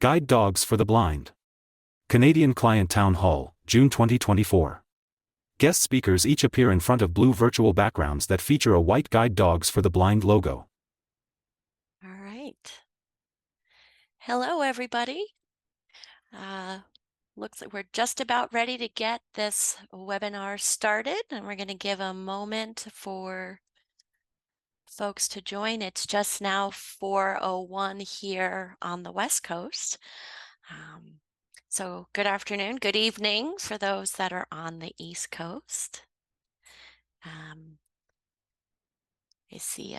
Guide Dogs for the Blind. Canadian Client Town Hall, June 2024. Guest speakers each appear in front of blue virtual backgrounds that feature a white Guide Dogs for the Blind logo. All right. Hello, everybody. Looks like we're just about ready to get this webinar started, and we're going to give a moment for folks to join. It's just now 4:01 here on the West Coast. So good afternoon, good evening for those that are on the East Coast. I see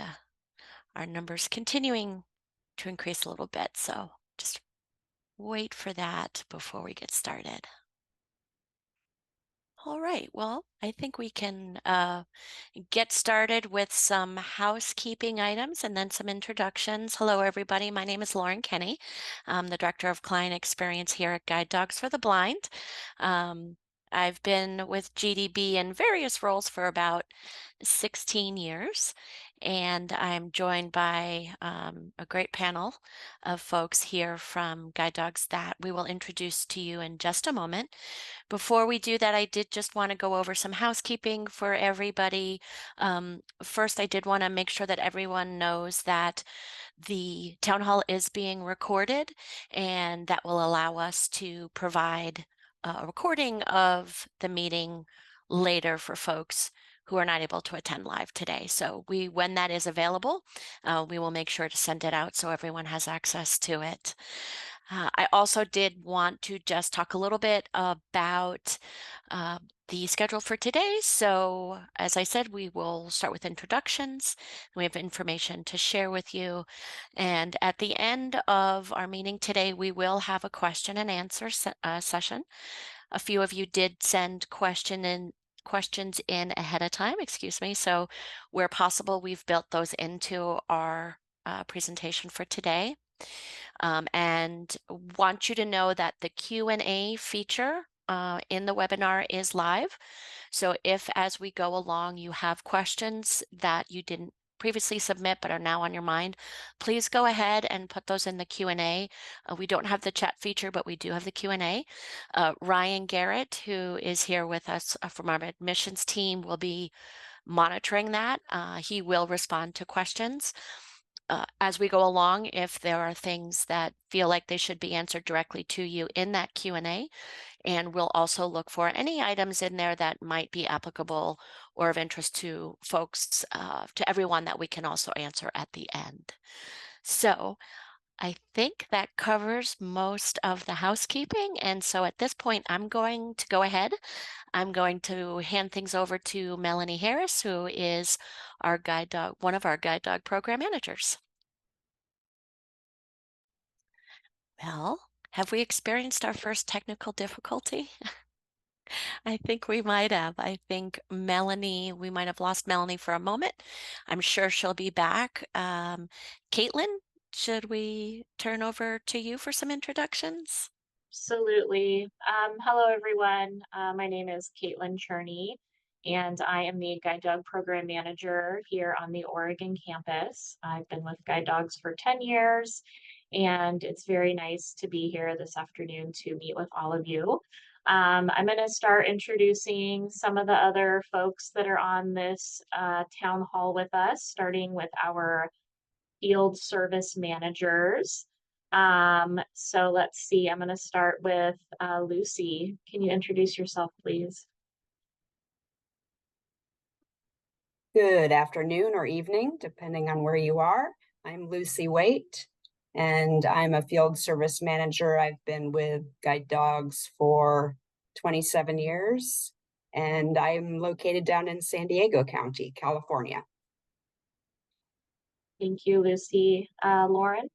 our numbers continuing to increase a little bit, so just wait for that before we get started. All right, well, I think we can get started with some housekeeping items and then some introductions. Hello, everybody. My name is Lauren Kenny. I'm the Director of Client Experience here at Guide Dogs for the Blind. I've been with GDB in various roles for about 16 years, and I'm joined by a great panel of folks here from Guide Dogs that we will introduce to you in just a moment. Before we do that, I did just want to go over some housekeeping for everybody. First, I did want to make sure that everyone knows that the town hall is being recorded, and that will allow us to provide a recording of the meeting later for folks who are not able to attend live today. So when that is available, we will make sure to send it out so everyone has access to it. I also did want to just talk a little bit about the schedule for today. So as I said, we will start with introductions. We have information to share with you. And at the end of our meeting today, we will have a question and answer session. A few of you did send questions in ahead of time, so where possible, we've built those into our presentation for today. And want you to know that the Q&A feature in the webinar is live. So if as we go along you have questions that you didn't previously submit but are now on your mind, please go ahead and put those in the Q&A. We don't have the chat feature, but we do have the Q&A. Ryan Garrett, who is here with us from our admissions team, will be monitoring that. He will respond to questions. As we go along, if there are things that feel like they should be answered directly to you in that Q&A, and we'll also look for any items in there that might be applicable or of interest to folks, to everyone, that we can also answer at the end. So I think that covers most of the housekeeping. And so at this point, I'm going to go ahead. I'm going to hand things over to Melanie Harris, who is our guide dog, one of our guide dog program managers. Well, have we experienced our first technical difficulty? I think we might have. I think Melanie, we might have lost Melanie for a moment. I'm sure she'll be back. Caitlin, should we turn over to you for some introductions? Absolutely. Hello, everyone. My name is Caitlin Cherney, and I am the Guide Dog Program Manager here on the Oregon campus. I've been with Guide Dogs for 10 years, and it's very nice to be here this afternoon to meet with all of you. I'm going to start introducing some of the other folks that are on this town hall with us, starting with our field service managers. So let's see, I'm going to start with Lucy. Can you introduce yourself, please? Good afternoon or evening, depending on where you are. I'm Lucy Waite, and I'm a field service manager. I've been with Guide Dogs for 27 years, and I'm located down in San Diego County, California. Thank you, Lucy. Lauren?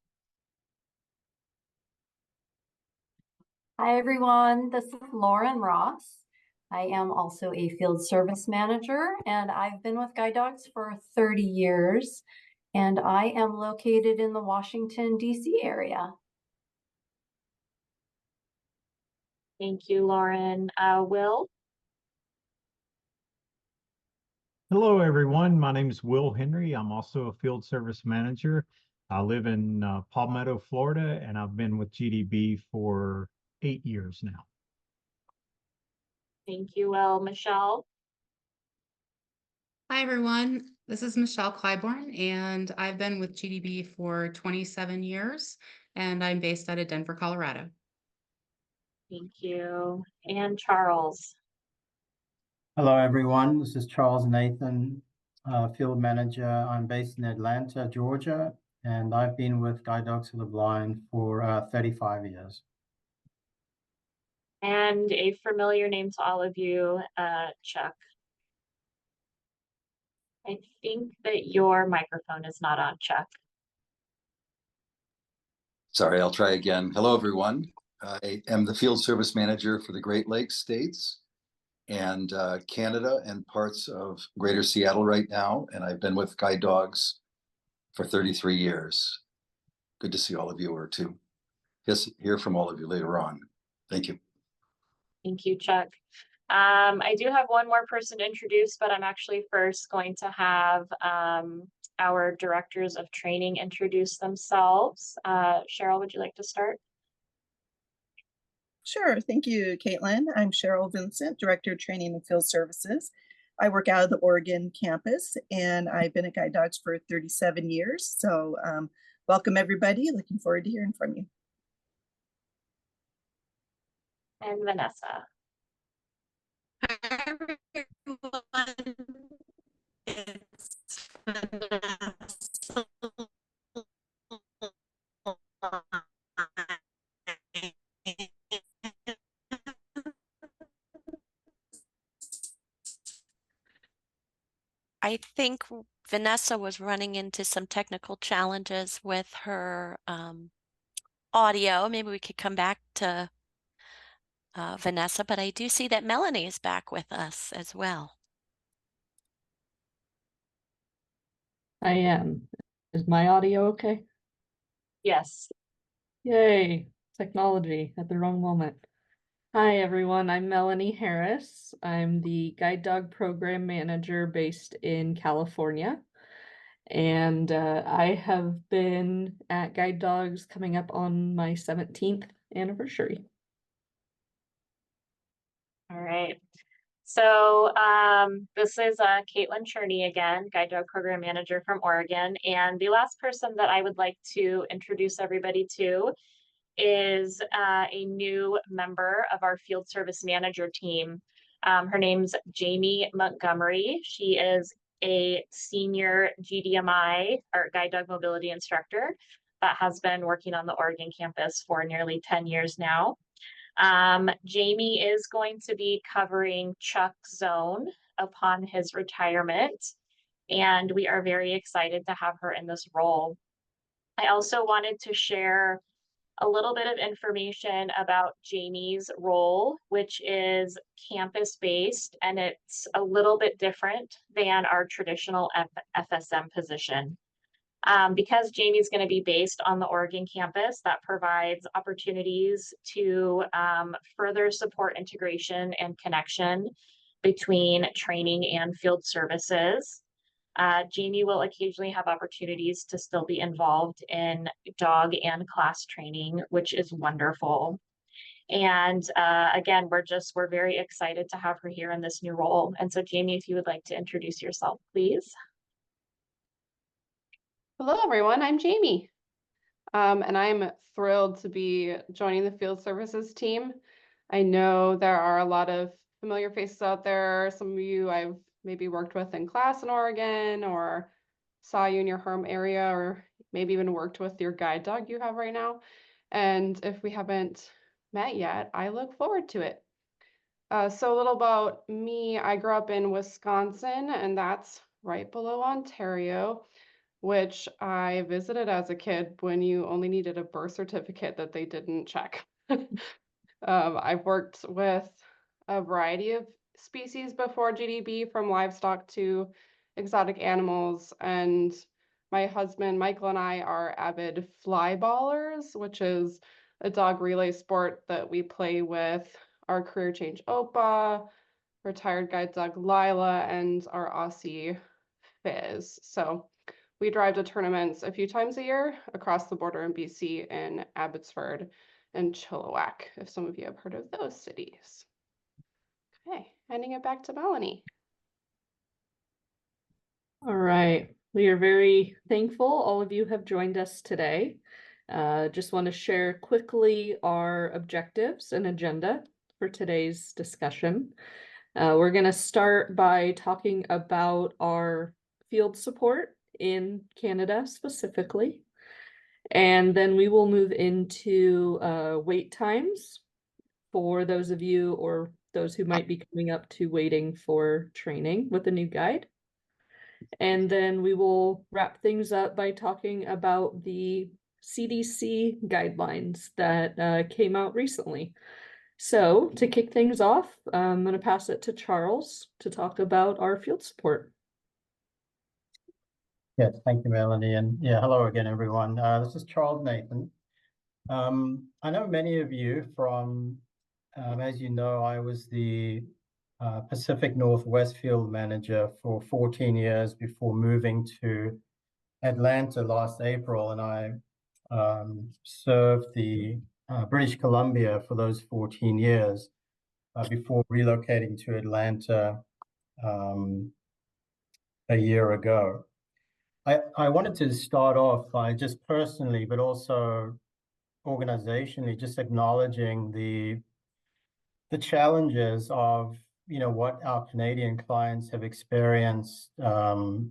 Hi, everyone. This is Lauren Ross. I am also a field service manager, and I've been with Guide Dogs for 30 years, and I am located in the Washington, D.C. area. Thank you, Lauren. Will? Hello, everyone. My name is Will Henry. I'm also a field service manager. I live in Palmetto, Florida, and I've been with GDB for 8 years now. Thank you, Will. Michelle? Hi, everyone. This is Michelle Clybourne, and I've been with GDB for 27 years, and I'm based out of Denver, Colorado. Thank you. And Charles? Hello, everyone. This is Charles Nathan, Field Manager. I'm based in Atlanta, Georgia, and I've been with Guide Dogs for the Blind for 35 years. And a familiar name to all of you, Chuck. I think that your microphone is not on, Chuck. Sorry, I'll try again. Hello, everyone. I am the Field Service Manager for the Great Lakes states and Canada and parts of Greater Seattle right now. And I've been with Guide Dogs for 33 years. Good to see all of you, or to hear from all of you later on. Thank you. Thank you, Chuck. I do have one more person to introduce, but I'm actually first going to have our directors of training introduce themselves. Cheryl, would you like to start? Sure. Thank you, Caitlin. I'm Cheryl Vincent, Director of Training and Field Services. I work out of the Oregon campus, and I've been at Guide Dogs for 37 years. So welcome, everybody. Looking forward to hearing from you. And Vanessa. Hi, everyone. It's Vanessa. I think Vanessa was running into some technical challenges with her audio. Maybe we could come back to Vanessa, but I do see that Melanie is back with us as well. I am. Is my audio okay? Yes. Yay, technology at the wrong moment. Hi, everyone. I'm Melanie Harris. I'm the Guide Dog Program Manager based in California. And I have been at Guide Dogs coming up on my 17th anniversary. All right. So this is Caitlin Cherney again, Guide Dog Program Manager from Oregon. And the last person that I would like to introduce everybody to is a new member of our Field Service Manager team. Her name's Jamie Montgomery. She is a senior GDMI, or Guide Dog Mobility Instructor, that has been working on the Oregon campus for nearly 10 years now. Jamie is going to be covering Chuck's zone upon his retirement, and we are very excited to have her in this role. I also wanted to share a little bit of information about Jamie's role, which is campus-based, and it's a little bit different than our traditional FSM position. Because Jamie's going to be based on the Oregon campus, that provides opportunities to further support integration and connection between training and field services. Jamie will occasionally have opportunities to still be involved in dog and class training, which is wonderful. And again, we're very excited to have her here in this new role. And so Jamie, if you would like to introduce yourself, please. Hello, everyone. I'm Jamie, and I'm thrilled to be joining the Field Services team. I know there are a lot of familiar faces out there. Some of you I've maybe worked with in class in Oregon, or saw you in your home area, or maybe even worked with your guide dog you have right now. And if we haven't met yet, I look forward to it. So a little about me. I grew up in Wisconsin, and that's right below Ontario, which I visited as a kid when you only needed a birth certificate that they didn't check. I've worked with a variety of species before GDB, from livestock to exotic animals, and my husband Michael and I are avid fly ballers, which is a dog relay sport that we play with our career change Opa, retired guide dog Lila, and our Aussie Fizz. So We drive to tournaments a few times a year across the border in BC in Abbotsford and Chilliwack, if some of you have heard of those cities. Okay, handing it back to Melanie. All right, we are very thankful all of you have joined us today. Just want to share quickly our objectives and agenda for today's discussion. We're going to start by talking about our field support in Canada specifically. And then we will move into wait times for those of you or those who might be coming up to waiting for training with a new guide. And then we will wrap things up by talking about the CDC guidelines that came out recently. So to kick things off, I'm going to pass it to Charles to talk about our field support. Yes, thank you, Melanie. And yeah, hello again, everyone. This is Charles Nathan. I know many of you from, as you know, I was the Pacific Northwest field manager for 14 years before moving to Atlanta last April, and I served the British Columbia for those 14 years before relocating to Atlanta a year ago. I wanted to start off by just personally, but also organizationally, just acknowledging the challenges of, you know, what our Canadian clients have experienced, you know,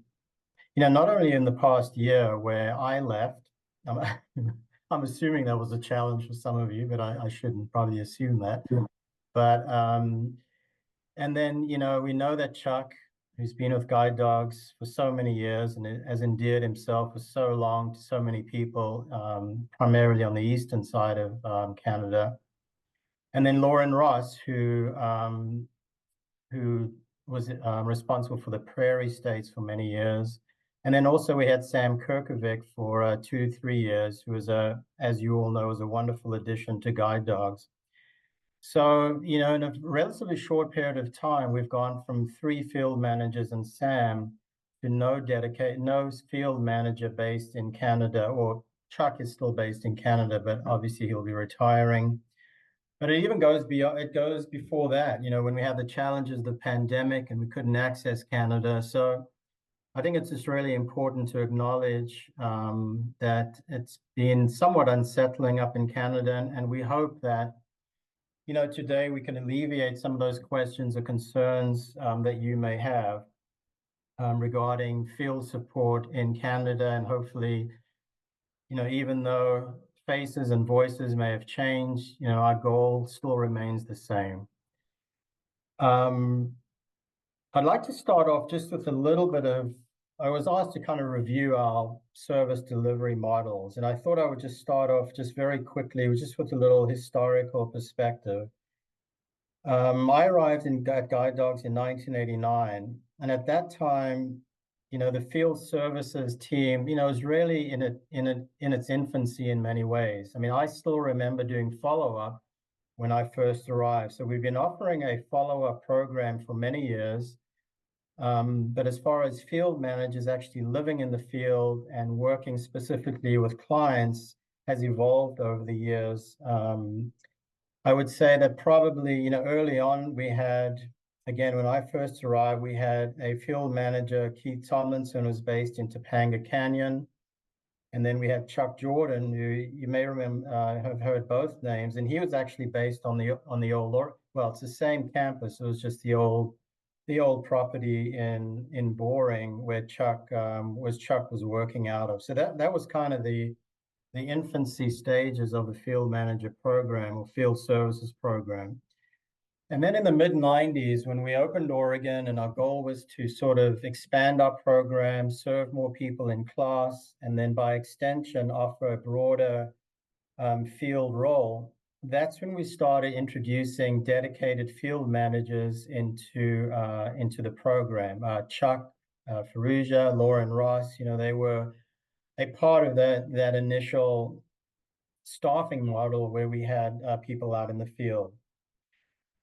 not only in the past year where I left. I'm assuming that was a challenge for some of you, but I shouldn't probably assume that. Yeah. But and then, you know, we know that Chuck, who's been with Guide Dogs for so many years and has endeared himself for so long to so many people, primarily on the eastern side of Canada. And then Lauren Ross, who was responsible for the Prairie States for many years. And then also we had Sam Kirkovic for 2 to 3 years, who was as you all know, was a wonderful addition to Guide Dogs. So, you know, in a relatively short period of time, we've gone from 3 field managers and Sam to no field manager based in Canada, or Chuck is still based in Canada, but obviously he'll be retiring. But it even goes beyond, it goes before that, you know, when we had the challenges of the pandemic and we couldn't access Canada. So I think it's just really important to acknowledge that it's been somewhat unsettling up in Canada. And we hope that, you know, today we can alleviate some of those questions or concerns that you may have regarding field support in Canada. And hopefully, you know, even though faces and voices may have changed, you know, our goal still remains the same. I'd like to start off just with a little bit of, I was asked to kind of review our service delivery models, and I thought I would just start off just very quickly, just with a little historical perspective. I arrived at Guide Dogs in 1989, and at that time, you know, the field services team, you know, was really in its infancy in many ways. I mean, I still remember doing follow-up when I first arrived. So we've been offering a follow-up program for many years. But as far as field managers actually living in the field and working specifically with clients has evolved over the years. I would say that probably, you know, early on we had, again, when I first arrived, we had a field manager, Keith Tomlinson, who was based in Topanga Canyon. And then we had Chuck Jordan, who you may remember, have heard both names. And he was actually based on the old, well, it's the same campus. It was just the old property in Boring where Chuck was working out of. So that was kind of the infancy stages of the field manager program or field services program. And then in the mid-90s, when we opened Oregon, and our goal was to sort of expand our program, serve more people in class, and then by extension, offer a broader field role, that's when we started introducing dedicated field managers into the program. Chuck, Faruja, Lauren Ross, you know, they were a part of that initial staffing model where we had people out in the field.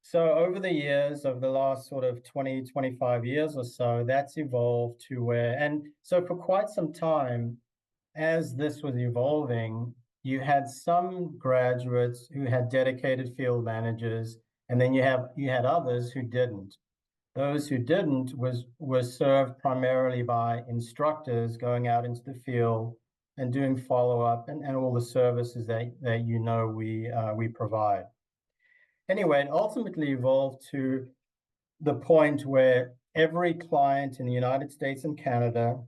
So over the years, over the last sort of 20, 25 years or so, that's evolved to where, and so for quite some time, as this was evolving, you had some graduates who had dedicated field managers, and then you had others who didn't. Those who didn't was served primarily by instructors going out into the field and doing follow-up and all the services that you know we provide. Anyway, it ultimately evolved to the point where every client in the United States and Canada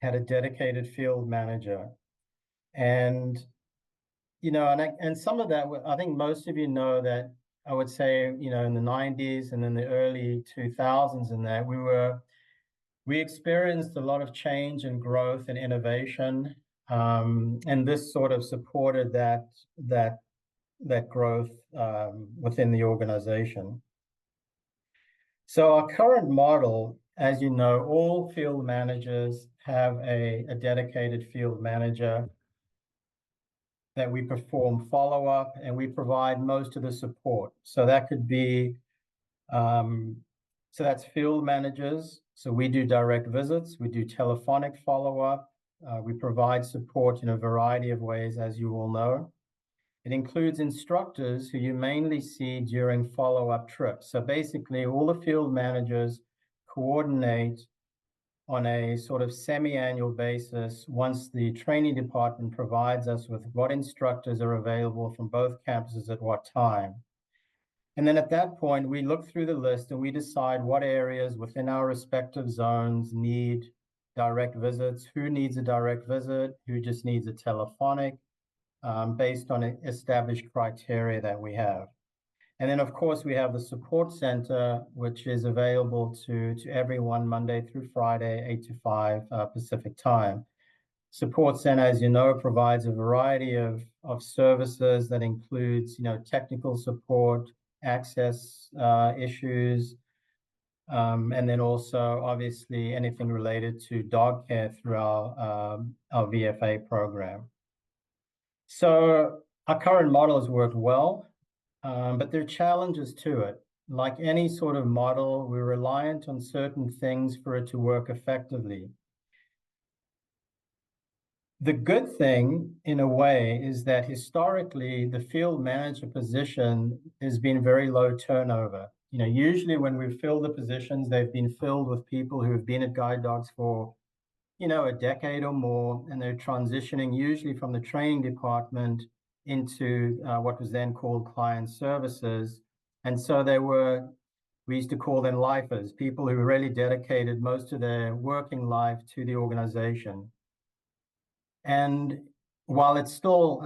had a dedicated field manager. And, you know, and some of that, I think most of you know that I would say, you know, in the 90s and in the early 2000s and that we experienced a lot of change and growth and innovation. And this sort of supported that growth within the organization. So our current model, as you know, all field managers have a dedicated field manager that we perform follow-up and we provide most of the support. So that could be, so that's field managers. So we do direct visits, we do telephonic follow-up, we provide support in a variety of ways, as you all know. It includes instructors who you mainly see during follow-up trips. So basically, all the field managers coordinate on a sort of semi-annual basis once the training department provides us with what instructors are available from both campuses at what time. And then at that point, we look through the list and we decide what areas within our respective zones need direct visits, who needs a direct visit, who just needs a telephonic, based on established criteria that we have. And then, of course, we have the support center, which is available to everyone Monday through Friday, 8 to 5 Pacific time. Support center, as you know, provides a variety of services that includes, you know, technical support, access issues, and then also, obviously, anything related to dog care through our VFA program. So our current model has worked well, but there are challenges to it. Like any sort of model, we're reliant on certain things for it to work effectively. The good thing, in a way, is that historically, the field manager position has been very low turnover. You know, usually when we've filled the positions, they've been filled with people who have been at Guide Dogs for, you know, a decade or more, and they're transitioning usually from the training department into what was then called client services. And so we used to call them lifers, people who really dedicated most of their working life to the organization. And while it's still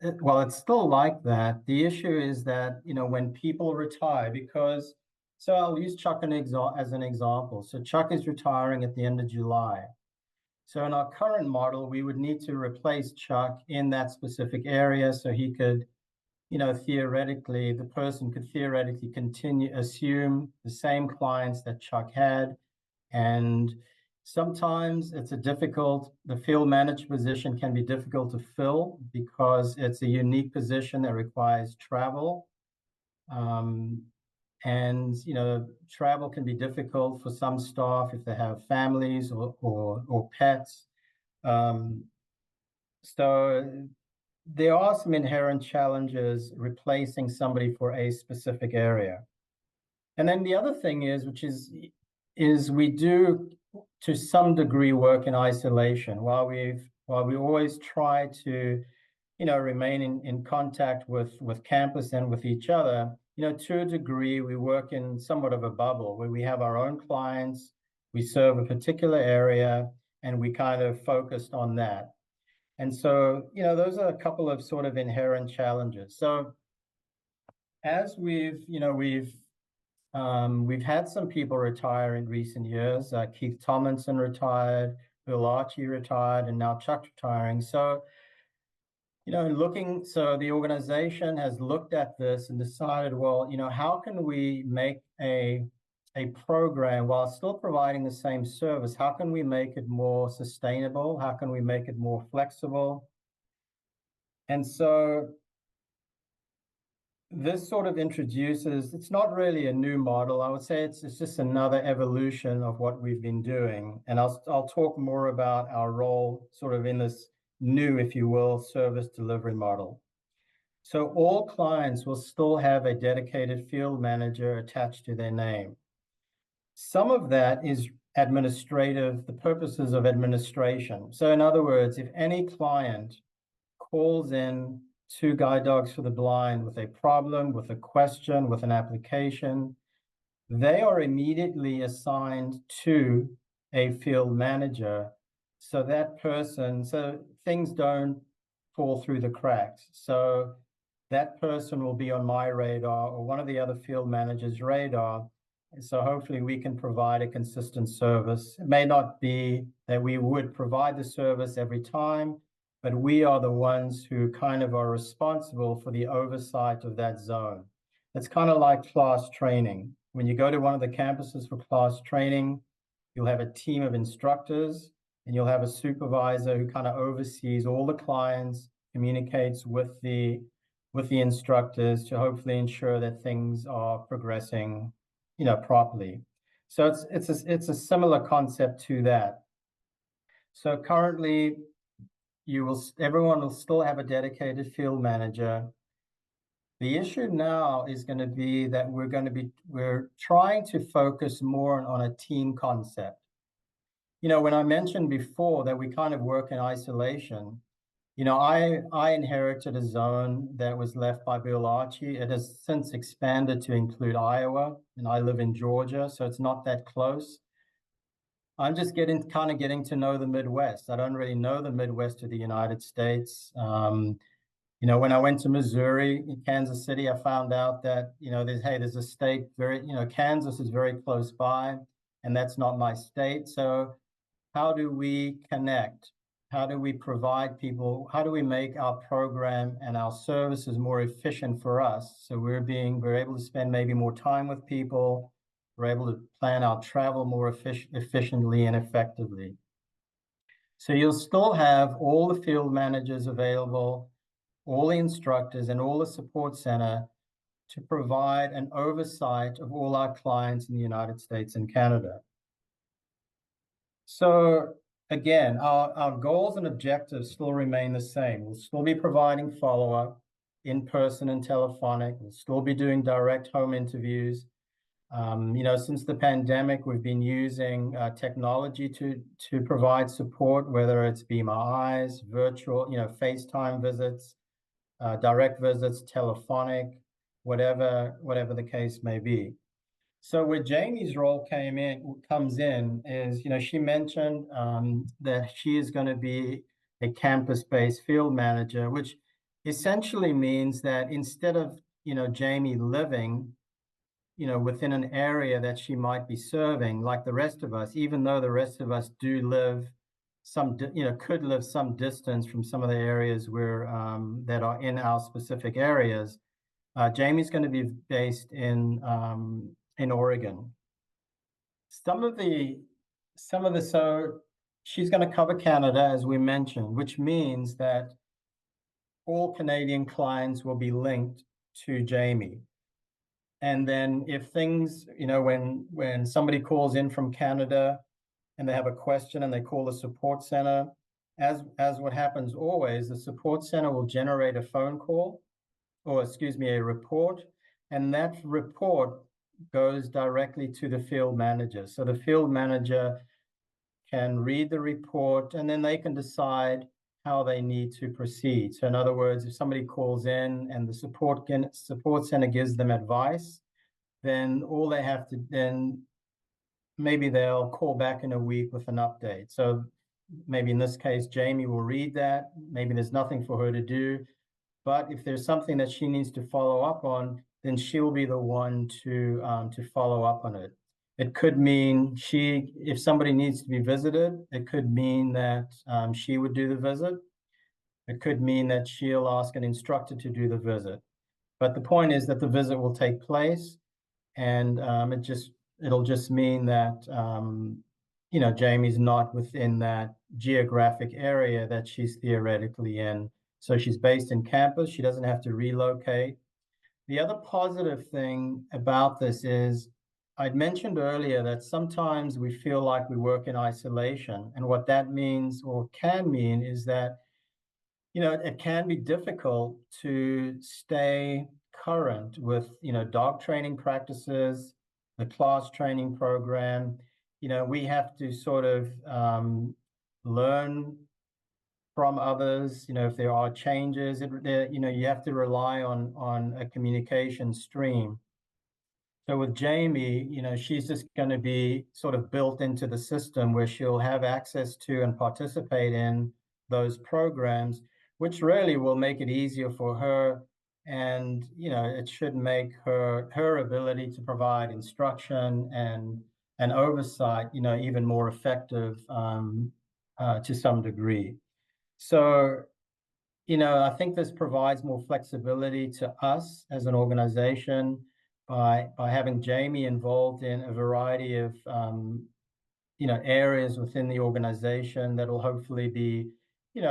like that, the issue is that, you know, when people retire, because, so I'll use Chuck as an example. So Chuck is retiring at the end of July. So in our current model, we would need to replace Chuck in that specific area so he could, you know, the person could theoretically assume the same clients that Chuck had. And sometimes the field manager position can be difficult to fill because it's a unique position that requires travel. And, you know, travel can be difficult for some staff if they have families or pets. So there are some inherent challenges replacing somebody for a specific area. And then the other thing is we do to some degree work in isolation. While we always try to, you know, remain in contact with campus and with each other, you know, to a degree, we work in somewhat of a bubble where we have our own clients, we serve a particular area, and we kind of focused on that. And so, you know, those are a couple of sort of inherent challenges. So as we've had some people retire in recent years. Keith Tomlinson retired, Bill Archie retired, and now Chuck retiring. So, you know, so the organization has looked at this and decided, well, you know, how can we make a program while still providing the same service? How can we make it more sustainable? How can we make it more flexible? And so this sort of introduces, it's not really a new model. I would say it's just another evolution of what we've been doing. And I'll talk more about our role sort of in this new, if you will, service delivery model. So all clients will still have a dedicated field manager attached to their name. Some of that is administrative, the purposes of administration. So in other words, if any client calls in to Guide Dogs for the Blind with a problem, with a question, with an application, they are immediately assigned to a field manager. So that person, so things don't fall through the cracks. So that person will be on my radar or one of the other field managers' radar. So hopefully we can provide a consistent service. It may not be that we would provide the service every time, but we are the ones who kind of are responsible for the oversight of that zone. It's kind of like class training. When you go to one of the campuses for class training, you'll have a team of instructors and you'll have a supervisor who kind of oversees all the clients, communicates with the instructors to hopefully ensure that things are progressing, properly. So it's a similar concept to that. So currently, everyone will still have a dedicated field manager. The issue now is going to be that we're trying to focus more on a team concept. When I mentioned before that we kind of work in isolation, I inherited a zone that was left by Bill Archie. It has since expanded to include Iowa, and I live in Georgia, so it's not that close. I'm just getting to know the Midwest. I don't really know the Midwest of the United States. When I went to Missouri, Kansas City, I found out that, there's a state Kansas is very close by, and that's not my state. So how do we connect? How do we provide people? How do we make our program and our services more efficient for us? So we're able to spend maybe more time with people. We're able to plan our travel more efficiently and effectively. So you'll still have all the field managers available, all the instructors and all the support center to provide an oversight of all our clients in the United States and Canada. So again, our goals and objectives still remain the same. We'll still be providing follow-up in person and telephonic. We'll still be doing direct home interviews. Since the pandemic, we've been using technology to provide support, whether it's Be My Eyes, virtual, FaceTime visits, direct visits, telephonic, whatever the case may be. So where Jamie's role comes in is, she mentioned that she is going to be a campus-based field manager, which essentially means that instead of, Jamie living, within an area that she might be serving, like the rest of us, even though the rest of us do live could live some distance from some of the areas where that are in our specific areas, Jamie's going to be based in Oregon. So she's going to cover Canada, as we mentioned, which means that all Canadian clients will be linked to Jamie. And then if things, when somebody calls in from Canada and they have a question and they call the support center, as what happens always, the support center will generate a phone call, or a report, and that report goes directly to the field manager. So the field manager can read the report and then they can decide how they need to proceed. So in other words, if somebody calls in and the support center gives them advice, then maybe they'll call back in a week with an update. So maybe in this case, Jamie will read that. Maybe there's nothing for her to do, but if there's something that she needs to follow up on, then she'll be the one to follow up on it. It could mean if somebody needs to be visited, it could mean that she would do the visit. It could mean that she'll ask an instructor to do the visit. But the point is that the visit will take place, and it'll just mean that Jamie's not within that geographic area that she's theoretically in. So she's based in campus. She doesn't have to relocate. The other positive thing about this is I'd mentioned earlier that sometimes we feel like we work in isolation. And what that means or can mean is that, it can be difficult to stay current with, dog training practices, the class training program. We have to sort of learn from others, if there are changes, you have to rely on a communication stream. So with Jamie, she's just going to be sort of built into the system where she'll have access to and participate in those programs, which really will make it easier for her. And, it should make her ability to provide instruction and oversight, even more effective to some degree. So, I think this provides more flexibility to us as an organization by having Jamie involved in a variety of areas within the organization that will hopefully be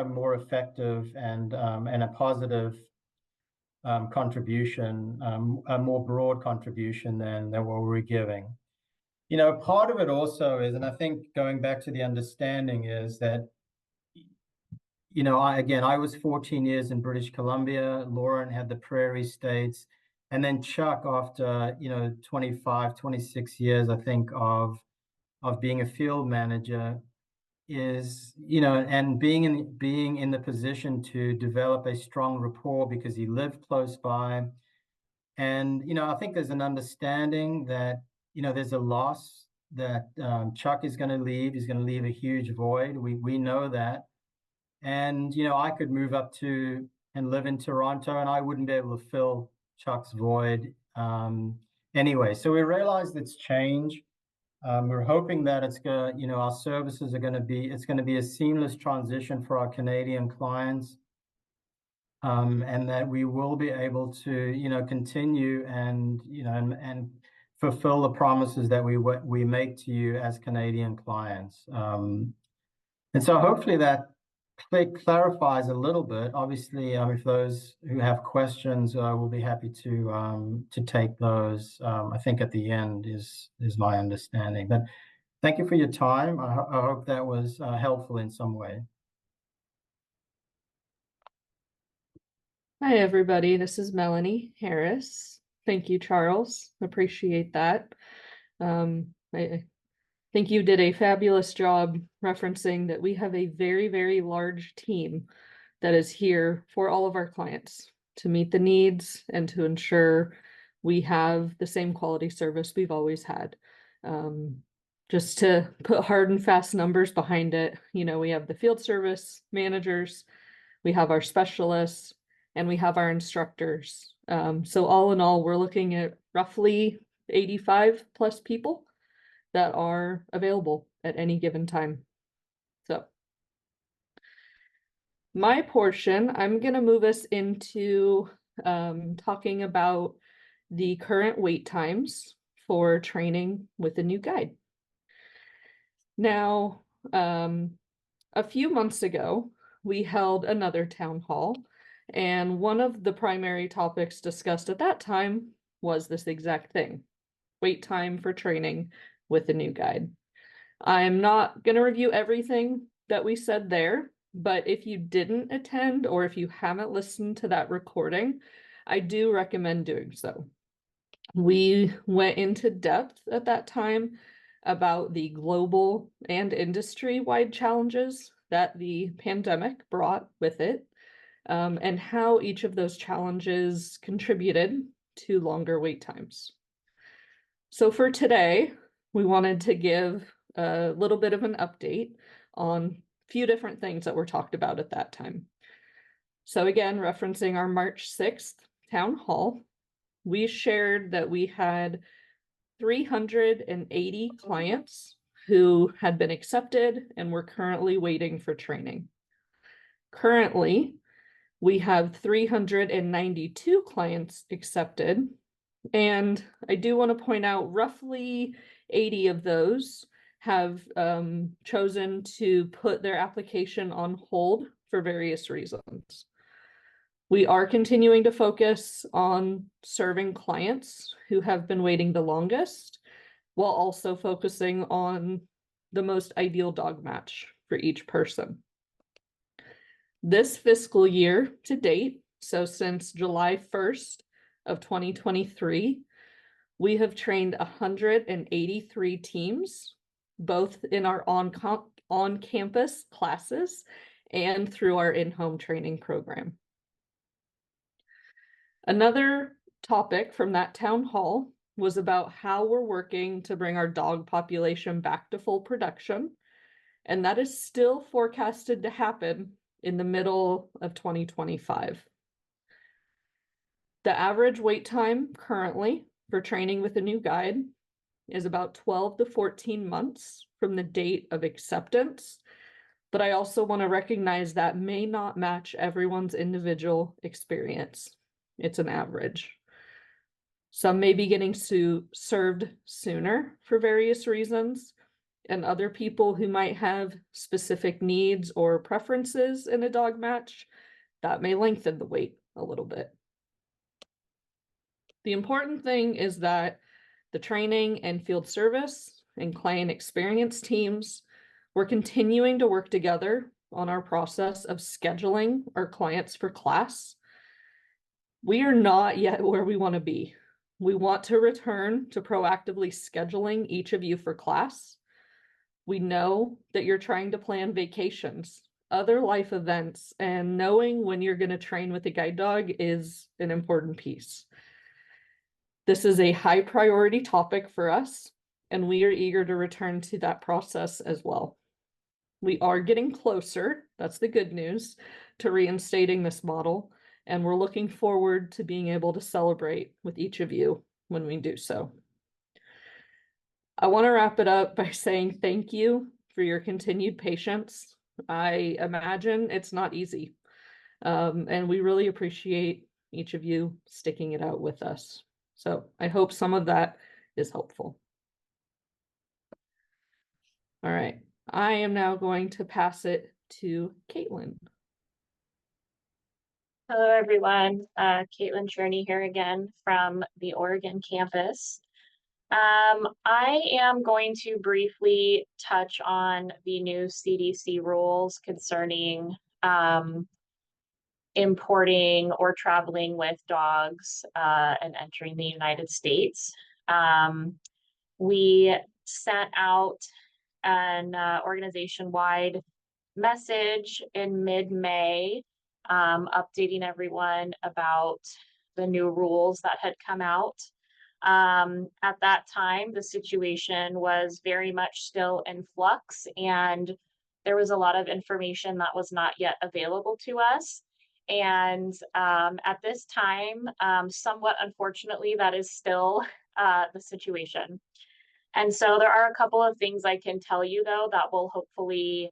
more effective and a positive contribution, a more broad contribution than what we're giving. Part of it also is, and I think going back to the understanding is that I was 14 years in British Columbia. Lauren had the Prairie States. And then Chuck, after, 25, 26 years, I think, of being a field manager is, and being in the position to develop a strong rapport because he lived close by. And, I think there's an understanding that, there's a loss that Chuck is going to leave. He's going to leave a huge void. We know that. And, I could move up to and live in Toronto and I wouldn't be able to fill Chuck's void anyway. So we realized it's change. We're hoping that it's going to, our services are going to be, it's going to be a seamless transition for our Canadian clients. And that we will be able to, continue and, and fulfill the promises that we make to you as Canadian clients. And so hopefully that clarifies a little bit. Obviously, if those who have questions, we'll be happy to take those. I think at the end is my understanding. But thank you for your time. I hope that was helpful in some way. Hi, everybody. This is Melanie Harris. Thank you, Charles. Appreciate that. I think you did a fabulous job referencing that we have a very, very large team that is here for all of our clients to meet the needs and to ensure we have the same quality service we've always had. Just to put hard and fast numbers behind it, we have the field service managers, we have our specialists, and we have our instructors. So all in all, we're looking at roughly 85 plus people that are available at any given time. So my portion, I'm going to move us into talking about the current wait times for training with the new guide. Now, a few months ago, we held another town hall, and one of the primary topics discussed at that time was this exact thing: wait time for training with the new guide. I'm not going to review everything that we said there, but if you didn't attend or if you haven't listened to that recording, I do recommend doing so. We went into depth at that time about the global and industry-wide challenges that the pandemic brought with it, and how each of those challenges contributed to longer wait times. So for today, we wanted to give a little bit of an update on a few different things that were talked about at that time. So again, referencing our March 6th town hall, we shared that we had 380 clients who had been accepted and were currently waiting for training. Currently, we have 392 clients accepted, and I do want to point out roughly 80 of those have chosen to put their application on hold for various reasons. We are continuing to focus on serving clients who have been waiting the longest, while also focusing on the most ideal dog match for each person. This fiscal year to date, so since July 1st of 2023, we have trained 183 teams, both in our on-campus classes and through our in-home training program. Another topic from that town hall was about how we're working to bring our dog population back to full production, and that is still forecasted to happen in the middle of 2025. The average wait time currently for training with a new guide is about 12 to 14 months from the date of acceptance, but I also want to recognize that may not match everyone's individual experience. It's an average. Some may be getting served sooner for various reasons, and other people who might have specific needs or preferences in a dog match, that may lengthen the wait a little bit. The important thing is that the training and field service and client experience teams, we're continuing to work together on our process of scheduling our clients for class. We are not yet where we want to be. We want to return to proactively scheduling each of you for class. We know that you're trying to plan vacations, other life events, and knowing when you're going to train with a guide dog is an important piece. This is a high priority topic for us, and we are eager to return to that process as well. We are getting closer, that's the good news, to reinstating this model, and we're looking forward to being able to celebrate with each of you when we do so. I want to wrap it up by saying thank you for your continued patience. I imagine it's not easy, and we really appreciate each of you sticking it out with us. So I hope some of that is helpful. All right, I am now going to pass it to Caitlin. Hello, everyone. Caitlin Cherney here again from the Oregon campus. I am going to briefly touch on the new CDC rules concerning importing or traveling with dogs and entering the United States. We sent out an organization-wide message in mid-May updating everyone about the new rules that had come out. At that time, the situation was very much still in flux, and there was a lot of information that was not yet available to us. And at this time, somewhat unfortunately, that is still the situation. And so there are a couple of things I can tell you, though, that will hopefully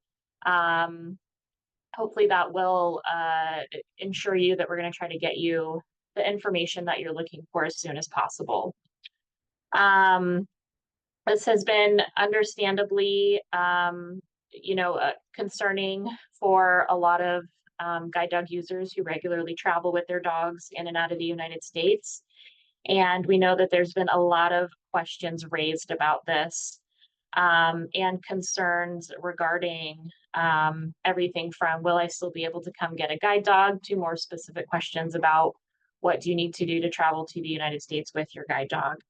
that will ensure you that we're going to try to get you the information that you're looking for as soon as possible. This has been understandably, concerning for a lot of guide dog users who regularly travel with their dogs in and out of the United States. And we know that there's been a lot of questions raised about this and concerns regarding everything from will I still be able to come get a guide dog to more specific questions about what do you need to do to travel to the United States with your guide dog.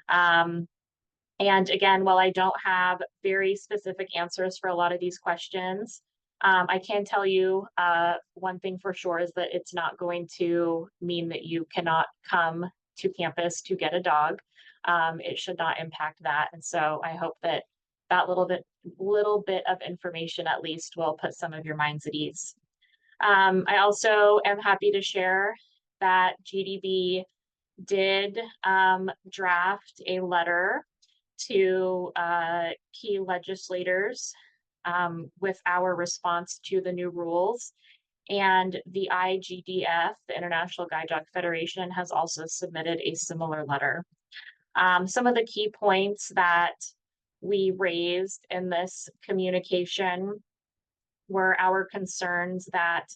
And again, while I don't have very specific answers for a lot of these questions, I can tell you one thing for sure is that it's not going to mean that you cannot come to campus to get a dog. It should not impact that. And so I hope that that little bit of information at least will put some of your minds at ease. I also am happy to share that GDB did draft a letter to key legislators with our response to the new rules. And the IGDF, the International Guide Dog Federation, has also submitted a similar letter. Some of the key points that we raised in this communication were our concerns that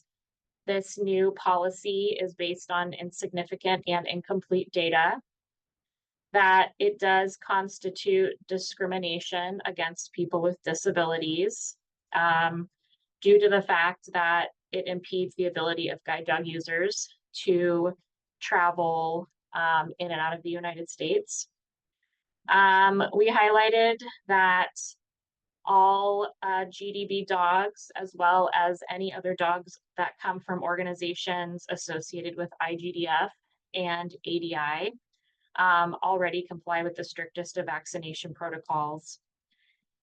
this new policy is based on insignificant and incomplete data, that it does constitute discrimination against people with disabilities due to the fact that it impedes the ability of guide dog users to travel in and out of the United States. We highlighted that all GDB dogs, as well as any other dogs that come from organizations associated with IGDF and ADI, already comply with the strictest of vaccination protocols.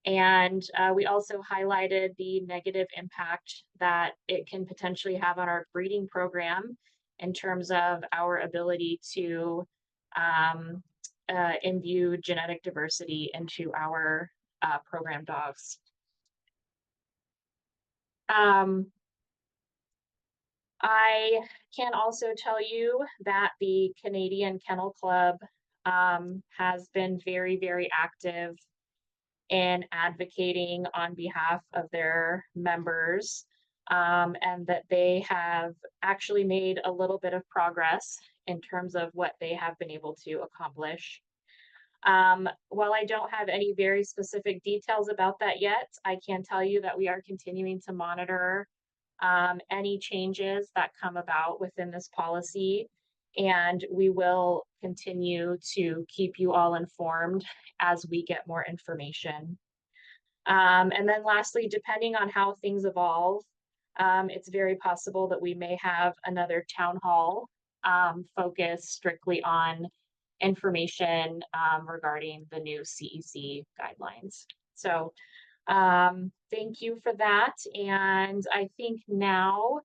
And we also highlighted the negative impact that it can potentially have on our breeding program in terms of our ability to imbue genetic diversity into our program dogs. I can also tell you that the Canadian Kennel Club has been very, very active in advocating on behalf of their members, and that they have actually made a little bit of progress in terms of what they have been able to accomplish. While I don't have any very specific details about that yet, I can tell you that we are continuing to monitor any changes that come about within this policy, and we will continue to keep you all informed as we get more information. And then lastly, depending on how things evolve, it's very possible that we may have another town hall focused strictly on information regarding the new CEC guidelines. So thank you for that. And I think now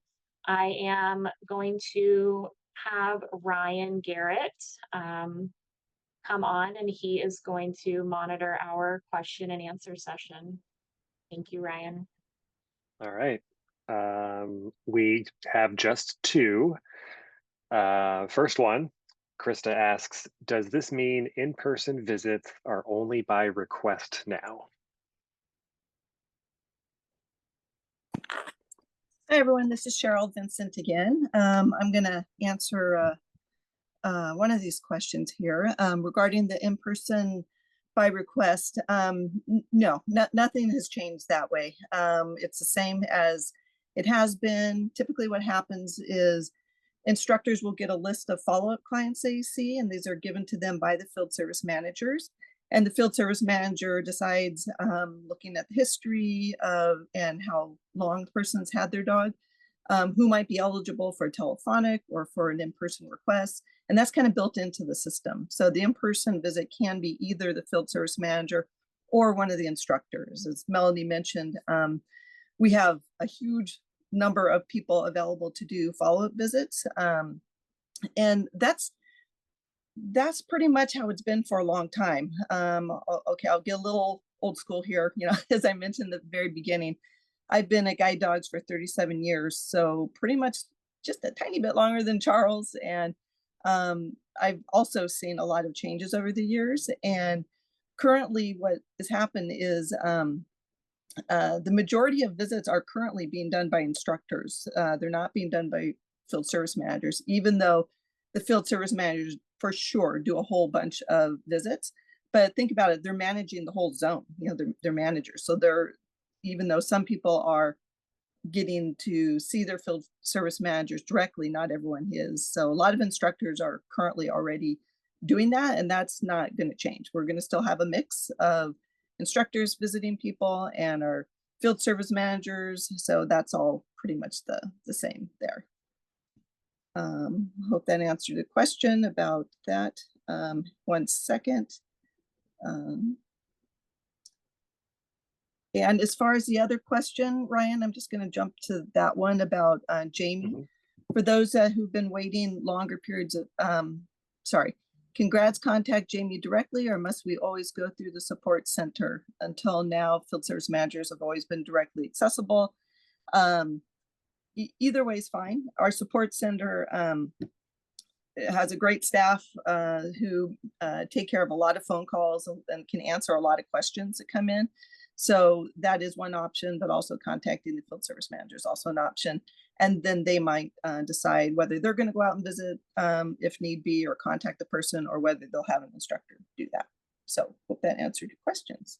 I am going to have Ryan Garrett come on, and he is going to monitor our question and answer session. Thank you, Ryan. All right. We have just two. First one, Krista asks, does this mean in-person visits are only by request now? Hi, everyone. This is Cheryl Vincent again. I'm going to answer one of these questions here regarding the in-person by request. No, nothing has changed that way. It's the same as it has been. Typically what happens is instructors will get a list of follow-up clients they see, and these are given to them by the field service managers. And the field service manager decides, looking at the history of and how long the person's had their dog, who might be eligible for a telephonic or for an in-person request. And that's kind of built into the system. So the in-person visit can be either the field service manager or one of the instructors. As Melanie mentioned, we have a huge number of people available to do follow-up visits. And that's pretty much how it's been for a long time. Okay, I'll get a little old school here. You know, as I mentioned at the very beginning, I've been at Guide Dogs for 37 years. So pretty much just a tiny bit longer than Charles. And I've also seen a lot of changes over the years. And currently what has happened is the majority of visits are currently being done by instructors. They're not being done by field service managers, even though the field service managers for sure do a whole bunch of visits. But think about it, they're managing the whole zone. You know, they're managers. So even though some people are getting to see their field service managers directly, not everyone is. So a lot of instructors are currently already doing that, and that's not going to change. We're going to still have a mix of instructors visiting people and our field service managers. So that's all pretty much the same there. Hope that answered the question about that. 1 second. And as far as the other question, Ryan, I'm just going to jump to that one about Jamie. For those who've been waiting longer periods of, congrats, contact Jamie directly, or must we always go through the support center? Until now, field service managers have always been directly accessible. Either way is fine. Our support center has a great staff who take care of a lot of phone calls and can answer a lot of questions that come in. So that is one option, but also contacting the field service manager is also an option. And then they might decide whether they're going to go out and visit if need be, or contact the person, or whether they'll have an instructor do that. So hope that answered your questions.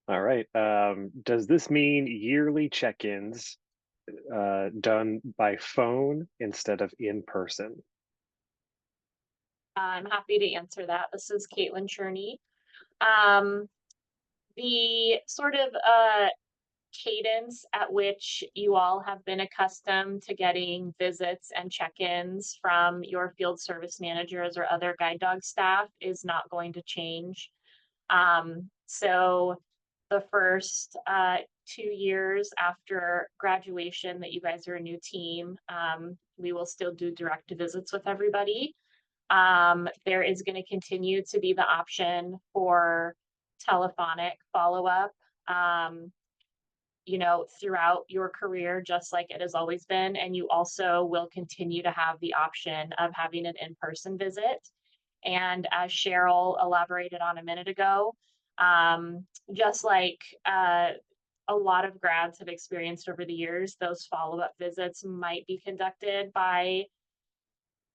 All right. Does this mean yearly check-ins done by phone instead of in person? I'm happy to answer that. This is Caitlin Cherney. The sort of cadence at which you all have been accustomed to getting visits and check-ins from your field service managers or other guide dog staff is not going to change. So the first 2 years after graduation that you guys are a new team, we will still do direct visits with everybody. There is going to continue to be the option for telephonic follow-up, throughout your career, just like it has always been. And you also will continue to have the option of having an in-person visit. And as Cheryl elaborated on a minute ago, just like a lot of grads have experienced over the years, those follow-up visits might be conducted by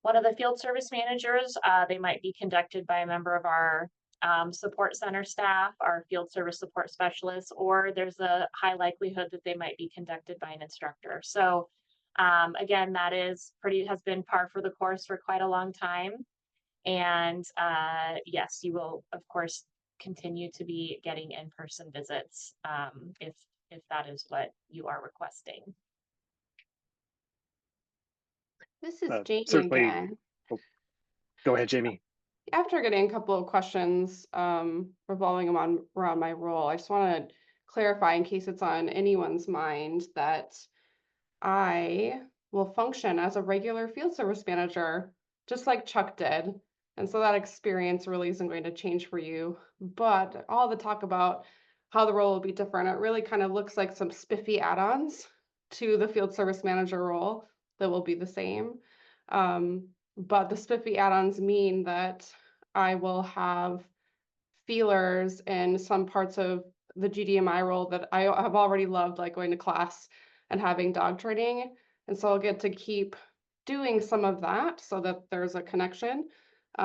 one of the field service managers. They might be conducted by a member of our support center staff, our field service support specialists, or there's a high likelihood that they might be conducted by an instructor. So again, that has been par for the course for quite a long time. And yes, you will of course continue to be getting in-person visits if that is what you are requesting. This is Jamie certainly. again. Oh, go ahead, Jamie. After getting a couple of questions revolving around my role, I just want to clarify, in case it's on anyone's mind, that I will function as a regular field service manager, just like Chuck did. And so that experience really isn't going to change for you. But all the talk about how the role will be different, it really kind of looks like some spiffy add-ons to the field service manager role that will be the same. But the spiffy add-ons mean that I will have feelers in some parts of the GDMI role that I have already loved, like going to class and having dog training. And so I'll get to keep doing some of that so that there's a connection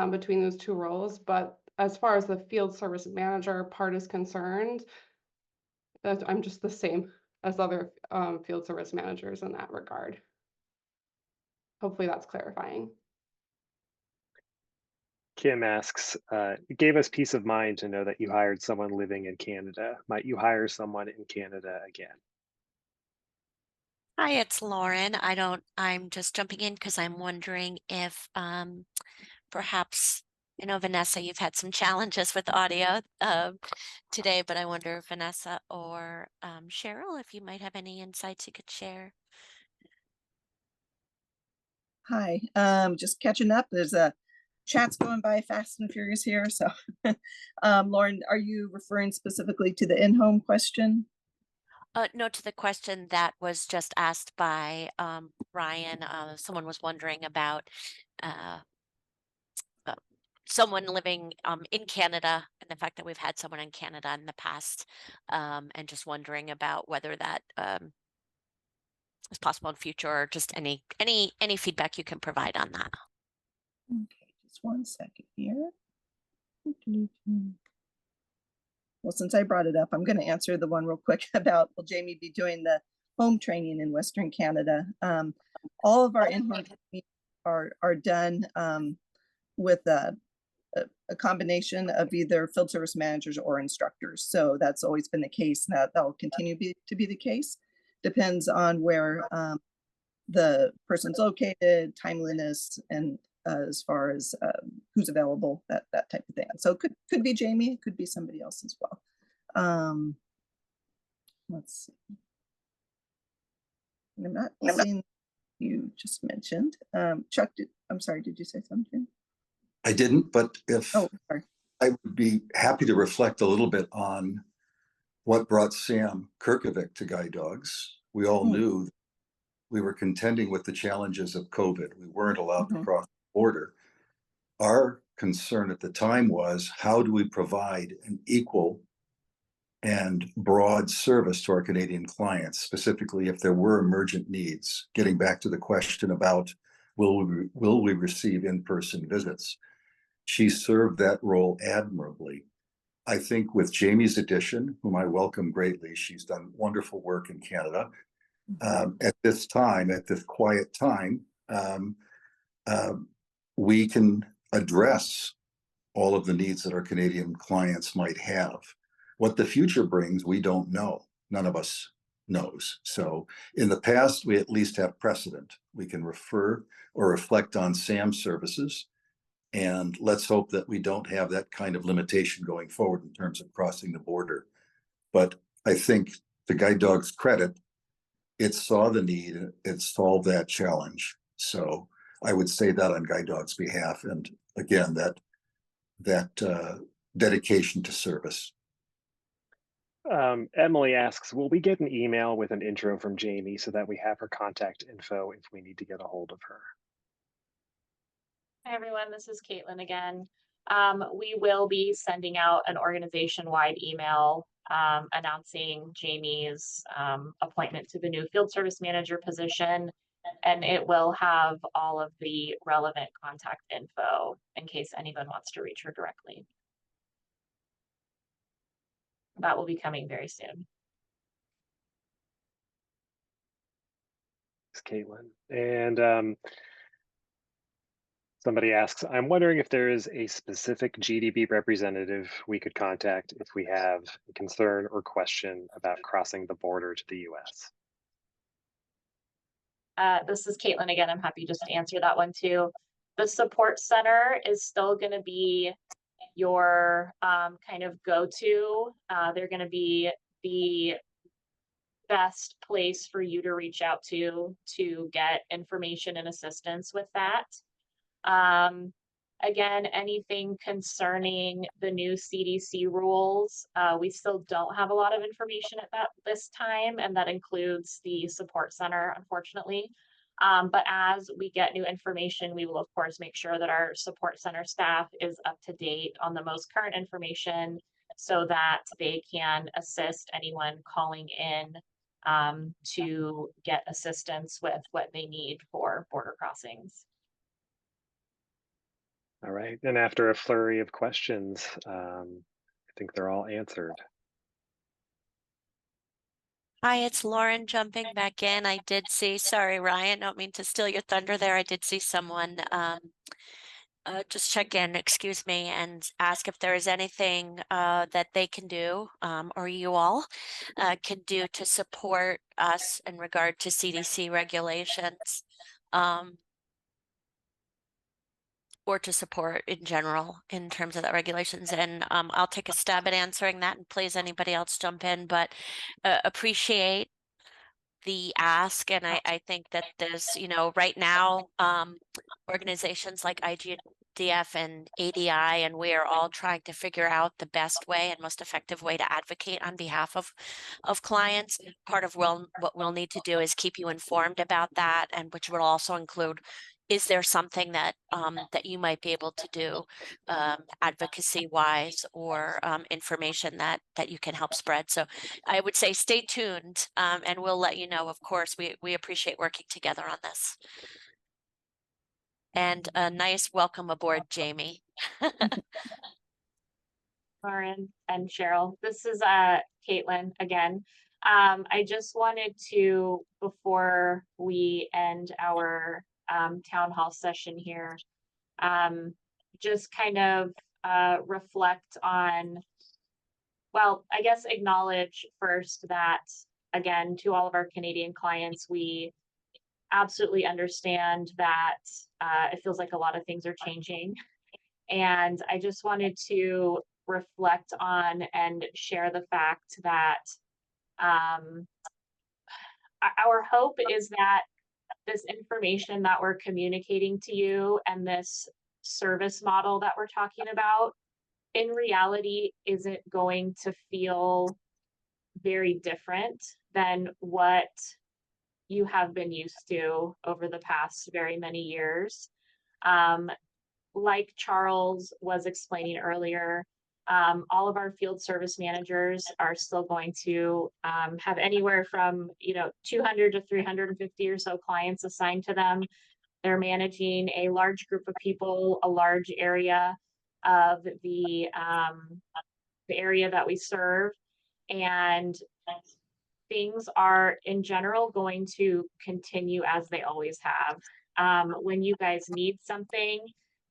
between those two roles. But as far as the field service manager part is concerned, I'm just the same as other field service managers in that regard. Hopefully that's clarifying. Kim asks, it gave us peace of mind to know that you hired someone living in Canada. Might you hire someone in Canada again? Hi, it's Lauren. I'm just jumping in because I'm wondering if perhaps, Vanessa, you've had some challenges with audio today, but I wonder if Vanessa or Cheryl, if you might have any insights you could share. Hi, just catching up. There's a chat's going by fast and furious here. So Lauren, are you referring specifically to the in-home question? No, to the question that was just asked by Ryan. Someone was wondering about someone living in Canada, and the fact that we've had someone in Canada in the past, and just wondering about whether that is possible in future, or just any feedback you can provide on that. Okay, just 1 second here. Well, since I brought it up, I'm going to answer the one real quick about, will Jamie be doing the home training in Western Canada? All of our in-home training are done with a combination of either field service managers or instructors. So that's always been the case. That will continue to be the case. Depends on where the person's located, timeliness, and as far as who's available, that type of thing. So it could be Jamie, it could be somebody else as well. Let's see. I'm not seeing you just mentioned. Chuck, I'm sorry, did you say something? I didn't, but if sorry. I would be happy to reflect a little bit on what brought Sam Kirkovic to Guide Dogs. We all knew we were contending with the challenges of COVID. We weren't allowed to cross the border. Our concern at the time was, how do we provide an equal and broad service to our Canadian clients, specifically if there were emergent needs. Getting back to the question about will we receive in-person visits? She served that role admirably. I think with Jamie's addition, whom I welcome greatly, she's done wonderful work in Canada. At this time, at this quiet time, we can address all of the needs that our Canadian clients might have. What the future brings, we don't know. None of us knows. So in the past, we at least have precedent. We can refer or reflect on SAM services. And let's hope that we don't have that kind of limitation going forward in terms of crossing the border. But I think to Guide Dog's credit, it saw the need, it solved that challenge. So I would say that on Guide Dog's behalf. And again, that dedication to service. Emily asks, will we get an email with an intro from Jamie so that we have her contact info if we need to get a hold of her? Hi, everyone. This is Caitlin again. We will be sending out an organization-wide email announcing Jamie's appointment to the new field service manager position, and it will have all of the relevant contact info in case anyone wants to reach her directly. That will be coming very soon. Thanks, Caitlin. And somebody asks, I'm wondering if there is a specific GDB representative we could contact if we have a concern or question about crossing the border to the US. This is Caitlin again. I'm happy just to answer that one too. The support center is still going to be your kind of go-to. They're going to be the best place for you to reach out to get information and assistance with that. Again, anything concerning the new CDC rules, we still don't have a lot of information at this time, and that includes the support center, unfortunately. But as we get new information, we will of course make sure that our support center staff is up to date on the most current information so that they can assist anyone calling in to get assistance with what they need for border crossings. All right, and after a flurry of questions, I think they're all answered. Hi, it's Lauren jumping back in. I did see, sorry, Ryan, don't mean to steal your thunder there. I did see someone just check in, excuse me, and ask if there is anything that they can do or you all can do to support us in regard to CDC regulations. Or to support in general in terms of that regulations. And I'll take a stab at answering that, and please anybody else jump in, but appreciate the ask. And I think that there's, right now, organizations like IGDF and ADI, and we are all trying to figure out the best way and most effective way to advocate on behalf of clients. Part of what we'll need to do is keep you informed about that, and which will also include, is there something that that you might be able to do advocacy wise, or information that you can help spread? So I would say stay tuned, and we'll let you know. Of course, we appreciate working together on this. And a nice welcome aboard, Jamie. Lauren and Cheryl, this is Caitlin again. I just wanted to, before we end our town hall session here, just kind of reflect on, well, I guess acknowledge first that, again, to all of our Canadian clients, we absolutely understand that it feels like a lot of things are changing. And I just wanted to reflect on and share the fact that our hope is that this information that we're communicating to you and this service model that we're talking about in reality isn't going to feel very different than what you have been used to over the past very many years. Like Charles was explaining earlier, all of our field service managers are still going to have anywhere from 200 to 350 or so clients assigned to them. They're managing a large group of people, a large area of the area that we serve, and things are in general going to continue as they always have. When you guys need something,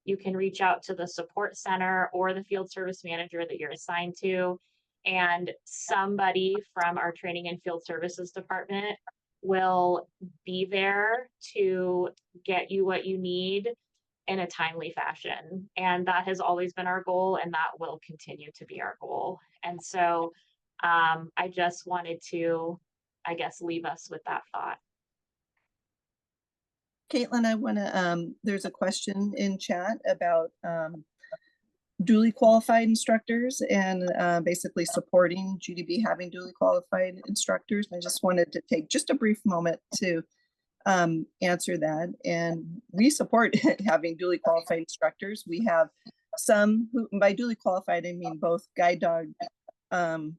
you can reach out to the support center or the field service manager that you're assigned to, and somebody from our training and field services department will be there to get you what you need in a timely fashion. And that has always been our goal, and that will continue to be our goal. And so I just wanted to, I guess, leave us with that thought. Caitlin, I want to, there's a question in chat about duly qualified instructors and basically supporting GDB having duly qualified instructors. I just wanted to take just a brief moment to answer that. And we support having duly qualified instructors. We have some who, by duly qualified, I mean both guide dog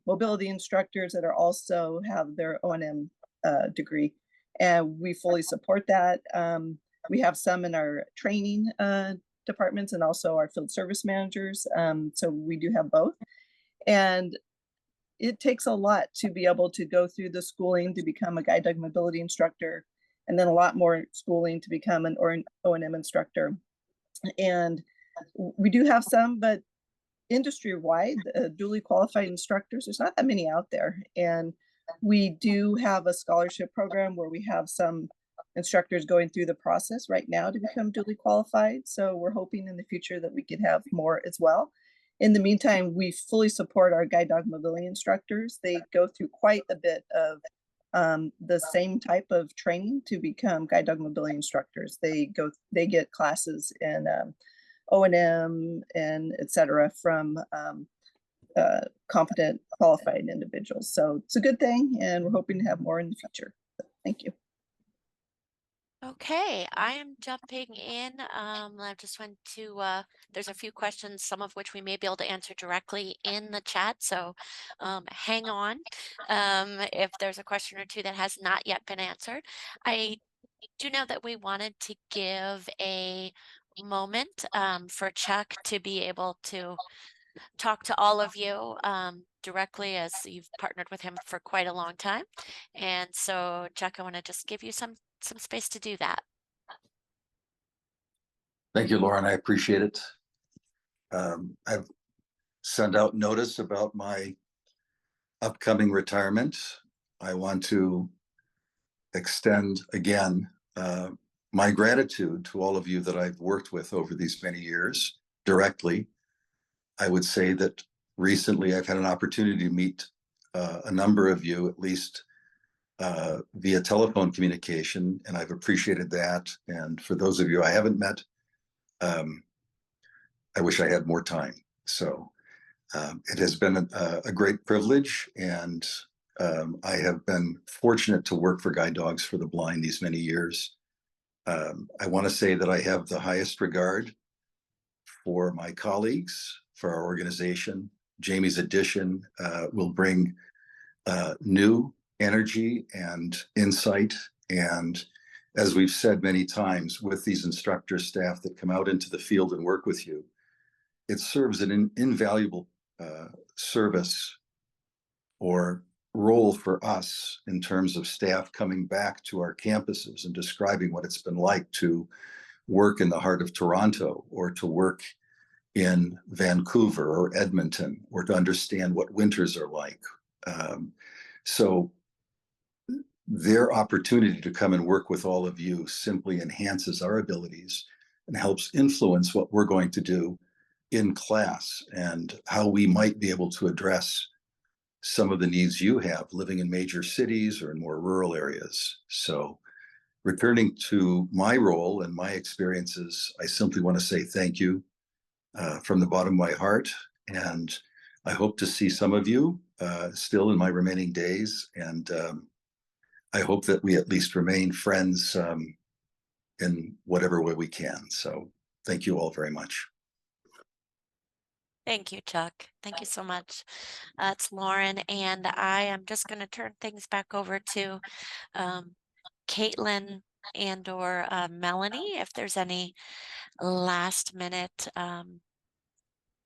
mobility instructors that are also have their O&M degree. And we fully support that. We have some in our training departments and also our field service managers. So we do have both. And it takes a lot to be able to go through the schooling to become a guide dog mobility instructor, and then a lot more schooling to become an O&M instructor. And we do have some, but industry-wide, duly qualified instructors, there's not that many out there. And we do have a scholarship program where we have some instructors going through the process right now to become duly qualified. So we're hoping in the future that we could have more as well. In the meantime, we fully support our guide dog mobility instructors. They go through quite a bit of the same type of training to become guide dog mobility instructors. They get classes in O&M and et cetera from competent, qualified individuals. So it's a good thing, and we're hoping to have more in the future. So, thank you. Okay, I am jumping in. I just went to, there's a few questions, some of which we may be able to answer directly in the chat. So hang on if there's a question or two that has not yet been answered. I do know that we wanted to give a moment for Chuck to be able to talk to all of you directly, as you've partnered with him for quite a long time. And so, Chuck, I want to just give you some space to do that. Thank you, Lauren. I appreciate it. I've sent out notice about my upcoming retirement. I want to extend again my gratitude to all of you that I've worked with over these many years directly. I would say that recently I've had an opportunity to meet a number of you, at least via telephone communication, and I've appreciated that. And for those of you I haven't met, I wish I had more time. So it has been a great privilege, and I have been fortunate to work for Guide Dogs for the Blind these many years. I want to say that I have the highest regard for my colleagues, for our organization. Jamie's addition will bring new energy and insight. And as we've said many times, with these instructor staff that come out into the field and work with you, it serves an invaluable service or role for us in terms of staff coming back to our campuses and describing what it's been like to work in the heart of Toronto, or to work in Vancouver or Edmonton, or to understand what winters are like. So their opportunity to come and work with all of you simply enhances our abilities and helps influence what we're going to do in class and how we might be able to address some of the needs you have living in major cities or in more rural areas. So returning to my role and my experiences, I simply want to say thank you from the bottom of my heart. And I hope to see some of you still in my remaining days. And I hope that we at least remain friends in whatever way we can. So thank you all very much. Thank you, Chuck. Thank you so much. It's Lauren, and I am just going to turn things back over to Caitlin and/or Melanie if there's any last minute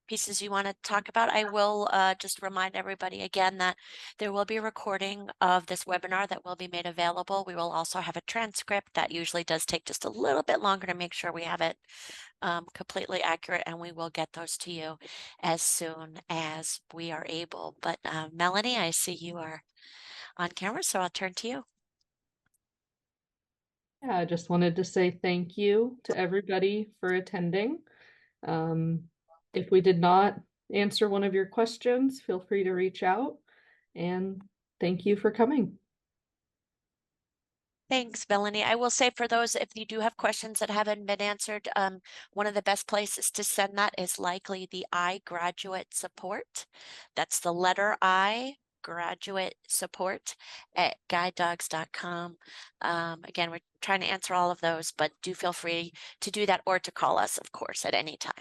pieces you want to talk about. I will just remind everybody again that there will be a recording of this webinar that will be made available. We will also have a transcript that usually does take just a little bit longer to make sure we have it completely accurate, and we will get those to you as soon as we are able. But Melanie, I see you are on camera, so I'll turn to you. Yeah, I just wanted to say thank you to everybody for attending. If we did not answer one of your questions, feel free to reach out, and thank you for coming. Thanks, Melanie. I will say for those, if you do have questions that haven't been answered, one of the best places to send that is likely the iGraduate Support. That's the letter I, graduate support at guidedogs.com. Again, we're trying to answer all of those, but do feel free to do that or to call us, of course, at any time.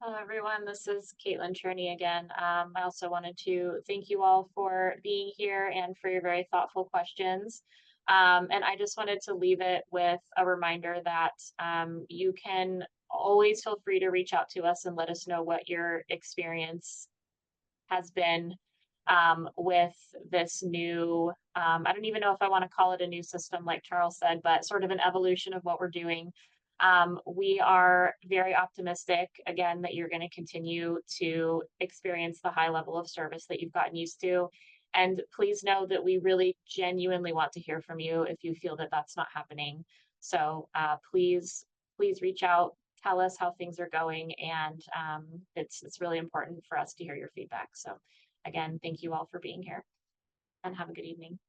Hello, everyone. This is Caitlin Cherney again. I also wanted to thank you all for being here and for your very thoughtful questions. And I just wanted to leave it with a reminder that you can always feel free to reach out to us and let us know what your experience has been with this new, I don't even know if I want to call it a new system like Charles said, but sort of an evolution of what we're doing. We are very optimistic, again, that you're going to continue to experience the high level of service that you've gotten used to. And please know that we really genuinely want to hear from you if you feel that that's not happening. So please reach out, tell us how things are going, and it's really important for us to hear your feedback. So again, thank you all for being here, and have a good evening.